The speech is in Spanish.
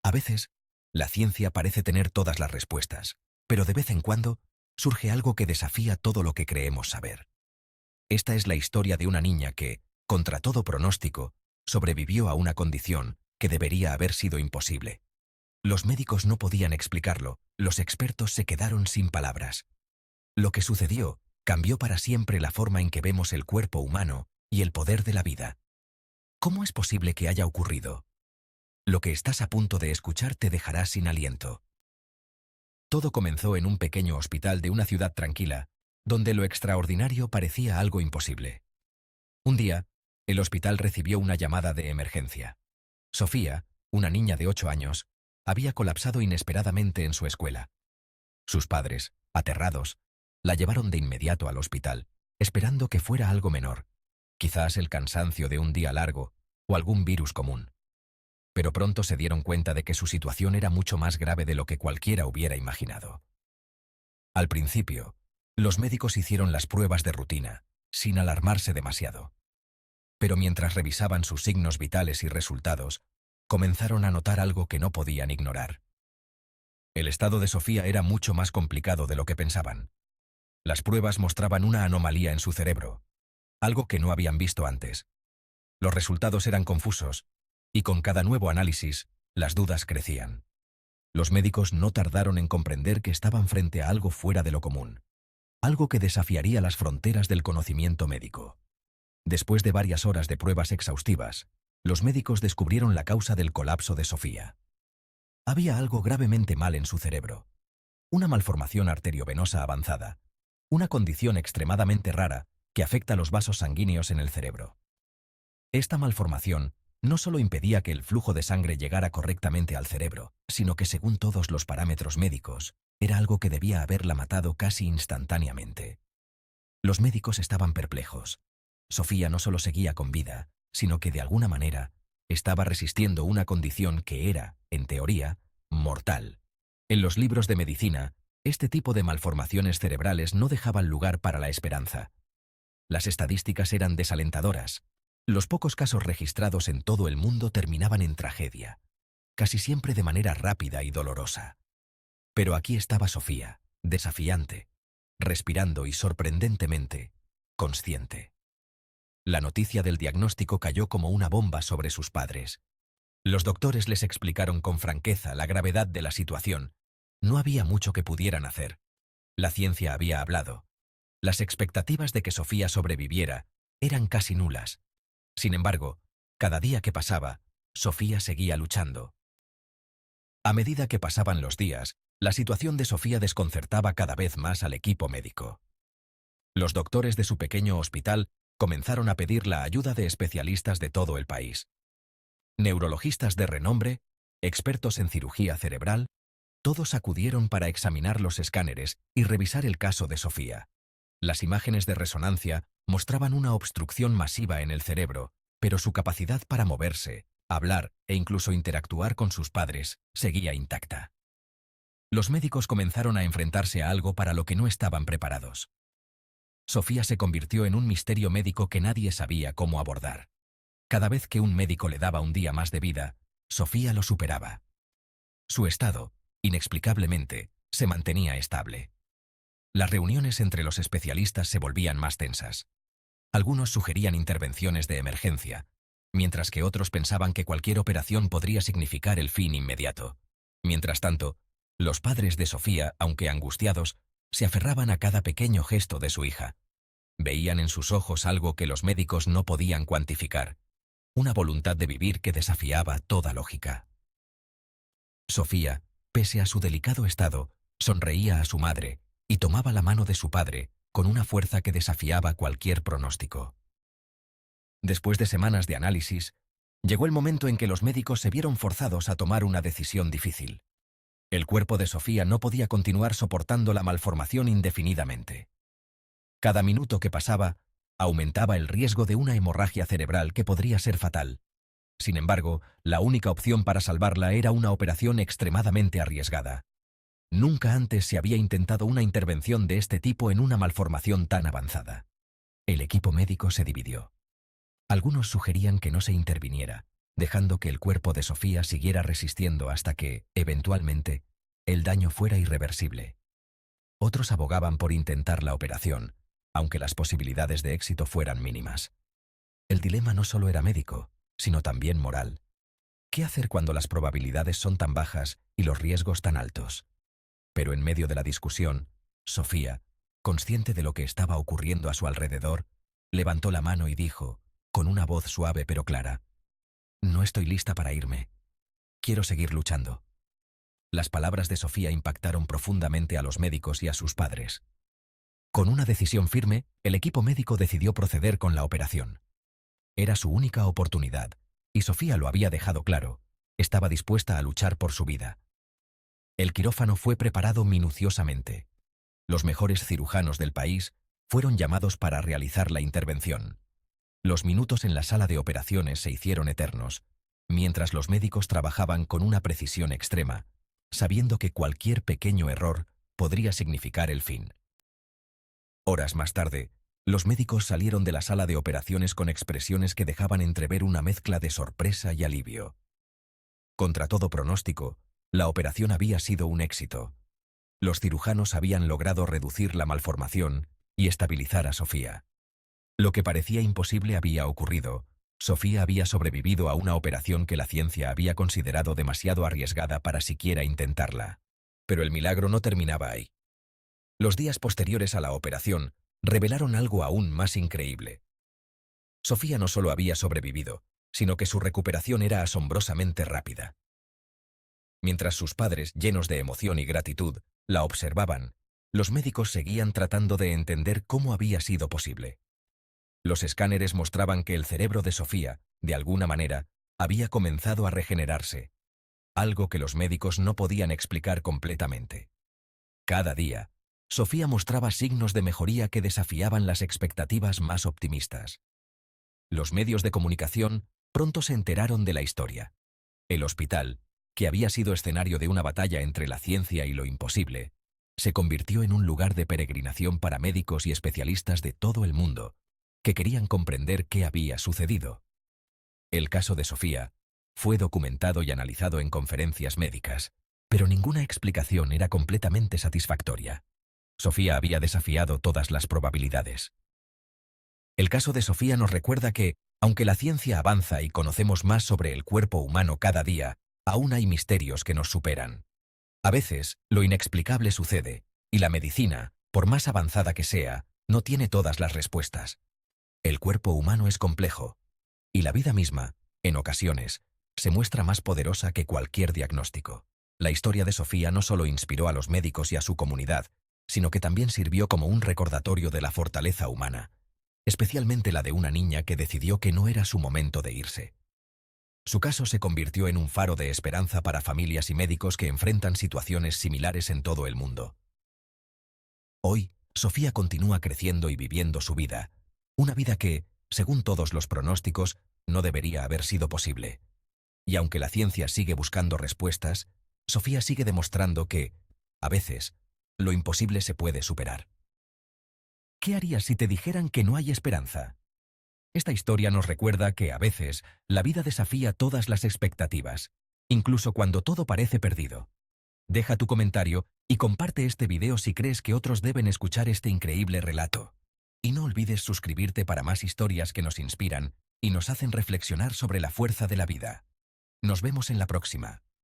A veces, la ciencia parece tener todas las respuestas, pero de vez en cuando surge algo que desafía todo lo que creemos saber. Esta es la historia de una niña que, contra todo pronóstico, sobrevivió a una condición que debería haber sido imposible. Los médicos no podían explicarlo, los expertos se quedaron sin palabras. Lo que sucedió cambió para siempre la forma en que vemos el cuerpo humano y el poder de la vida. ¿Cómo es posible que haya ocurrido? Lo que estás a punto de escuchar te dejará sin aliento. Todo comenzó en un pequeño hospital de una ciudad tranquila, donde lo extraordinario parecía algo imposible. Un día, el hospital recibió una llamada de emergencia. Sofía, una niña de 8 años, había colapsado inesperadamente en su escuela. Sus padres, aterrados, la llevaron de inmediato al hospital, esperando que fuera algo menor, quizás el cansancio de un día largo o algún virus común. Pero pronto se dieron cuenta de que su situación era mucho más grave de lo que cualquiera hubiera imaginado. Al principio, los médicos hicieron las pruebas de rutina, sin alarmarse demasiado. Pero mientras revisaban sus signos vitales y resultados, comenzaron a notar algo que no podían ignorar. El estado de Sofía era mucho más complicado de lo que pensaban. Las pruebas mostraban una anomalía en su cerebro, algo que no habían visto antes. Los resultados eran confusos, y con cada nuevo análisis, las dudas crecían. Los médicos no tardaron en comprender que estaban frente a algo fuera de lo común, algo que desafiaría las fronteras del conocimiento médico. Después de varias horas de pruebas exhaustivas, los médicos descubrieron la causa del colapso de Sofía. Había algo gravemente mal en su cerebro. Una malformación arteriovenosa avanzada, una condición extremadamente rara que afecta los vasos sanguíneos en el cerebro. Esta malformación no solo impedía que el flujo de sangre llegara correctamente al cerebro, sino que según todos los parámetros médicos, era algo que debía haberla matado casi instantáneamente. Los médicos estaban perplejos. Sofía no solo seguía con vida, sino que de alguna manera estaba resistiendo una condición que era, en teoría, mortal. En los libros de medicina, este tipo de malformaciones cerebrales no dejaban lugar para la esperanza. Las estadísticas eran desalentadoras. Los pocos casos registrados en todo el mundo terminaban en tragedia, casi siempre de manera rápida y dolorosa. Pero aquí estaba Sofía, desafiante, respirando y sorprendentemente consciente. La noticia del diagnóstico cayó como una bomba sobre sus padres. Los doctores les explicaron con franqueza la gravedad de la situación. No había mucho que pudieran hacer. La ciencia había hablado. Las expectativas de que Sofía sobreviviera eran casi nulas. Sin embargo, cada día que pasaba, Sofía seguía luchando. A medida que pasaban los días, la situación de Sofía desconcertaba cada vez más al equipo médico. Los doctores de su pequeño hospital comenzaron a pedir la ayuda de especialistas de todo el país. Neurologistas de renombre, expertos en cirugía cerebral, todos acudieron para examinar los escáneres y revisar el caso de Sofía. Las imágenes de resonancia mostraban una obstrucción masiva en el cerebro, pero su capacidad para moverse, hablar e incluso interactuar con sus padres seguía intacta. Los médicos comenzaron a enfrentarse a algo para lo que no estaban preparados. Sofía se convirtió en un misterio médico que nadie sabía cómo abordar. Cada vez que un médico le daba un día más de vida, Sofía lo superaba. Su estado, inexplicablemente, se mantenía estable. Las reuniones entre los especialistas se volvían más tensas. Algunos sugerían intervenciones de emergencia, mientras que otros pensaban que cualquier operación podría significar el fin inmediato. Mientras tanto, los padres de Sofía, aunque angustiados, se aferraban a cada pequeño gesto de su hija. Veían en sus ojos algo que los médicos no podían cuantificar, una voluntad de vivir que desafiaba toda lógica. Sofía, pese a su delicado estado, sonreía a su madre y tomaba la mano de su padre con una fuerza que desafiaba cualquier pronóstico. Después de semanas de análisis, llegó el momento en que los médicos se vieron forzados a tomar una decisión difícil. El cuerpo de Sofía no podía continuar soportando la malformación indefinidamente. Cada minuto que pasaba, aumentaba el riesgo de una hemorragia cerebral que podría ser fatal. Sin embargo, la única opción para salvarla era una operación extremadamente arriesgada. Nunca antes se había intentado una intervención de este tipo en una malformación tan avanzada. El equipo médico se dividió. Algunos sugerían que no se interviniera, dejando que el cuerpo de Sofía siguiera resistiendo hasta que, eventualmente, el daño fuera irreversible. Otros abogaban por intentar la operación, aunque las posibilidades de éxito fueran mínimas. El dilema no solo era médico, sino también moral. ¿Qué hacer cuando las probabilidades son tan bajas y los riesgos tan altos? Pero en medio de la discusión, Sofía, consciente de lo que estaba ocurriendo a su alrededor, levantó la mano y dijo, con una voz suave pero clara: «No estoy lista para irme. Quiero seguir luchando». Las palabras de Sofía impactaron profundamente a los médicos y a sus padres. Con una decisión firme, el equipo médico decidió proceder con la operación. Era su única oportunidad, y Sofía lo había dejado claro: estaba dispuesta a luchar por su vida. El quirófano fue preparado minuciosamente. Los mejores cirujanos del país fueron llamados para realizar la intervención. Los minutos en la sala de operaciones se hicieron eternos, mientras los médicos trabajaban con una precisión extrema, sabiendo que cualquier pequeño error podría significar el fin. Horas más tarde, los médicos salieron de la sala de operaciones con expresiones que dejaban entrever una mezcla de sorpresa y alivio. Contra todo pronóstico, la operación había sido un éxito. Los cirujanos habían logrado reducir la malformación y estabilizar a Sofía. Lo que parecía imposible había ocurrido. Sofía había sobrevivido a una operación que la ciencia había considerado demasiado arriesgada para siquiera intentarla. Pero el milagro no terminaba ahí. Los días posteriores a la operación revelaron algo aún más increíble. Sofía no solo había sobrevivido, sino que su recuperación era asombrosamente rápida. Mientras sus padres, llenos de emoción y gratitud, la observaban, los médicos seguían tratando de entender cómo había sido posible. Los escáneres mostraban que el cerebro de Sofía, de alguna manera, había comenzado a regenerarse, algo que los médicos no podían explicar completamente. Cada día, Sofía mostraba signos de mejoría que desafiaban las expectativas más optimistas. Los medios de comunicación pronto se enteraron de la historia. El hospital, que había sido escenario de una batalla entre la ciencia y lo imposible, se convirtió en un lugar de peregrinación para médicos y especialistas de todo el mundo, que querían comprender qué había sucedido. El caso de Sofía fue documentado y analizado en conferencias médicas, pero ninguna explicación era completamente satisfactoria. Sofía había desafiado todas las probabilidades. El caso de Sofía nos recuerda que, aunque la ciencia avanza y conocemos más sobre el cuerpo humano cada día, aún hay misterios que nos superan. A veces, lo inexplicable sucede, y la medicina, por más avanzada que sea, no tiene todas las respuestas. El cuerpo humano es complejo, y la vida misma, en ocasiones, se muestra más poderosa que cualquier diagnóstico. La historia de Sofía no solo inspiró a los médicos y a su comunidad, sino que también sirvió como un recordatorio de la fortaleza humana, especialmente la de una niña que decidió que no era su momento de irse. Su caso se convirtió en un faro de esperanza para familias y médicos que enfrentan situaciones similares en todo el mundo. Hoy, Sofía continúa creciendo y viviendo su vida, una vida que, según todos los pronósticos, no debería haber sido posible. Y aunque la ciencia sigue buscando respuestas, Sofía sigue demostrando que, a veces, lo imposible se puede superar. ¿Qué harías si te dijeran que no hay esperanza? Esta historia nos recuerda que, a veces, la vida desafía todas las expectativas, incluso cuando todo parece perdido. Deja tu comentario y comparte este video si crees que otros deben escuchar este increíble relato. Y no olvides suscribirte para más historias que nos inspiran y nos hacen reflexionar sobre la fuerza de la vida. Nos vemos en la próxima.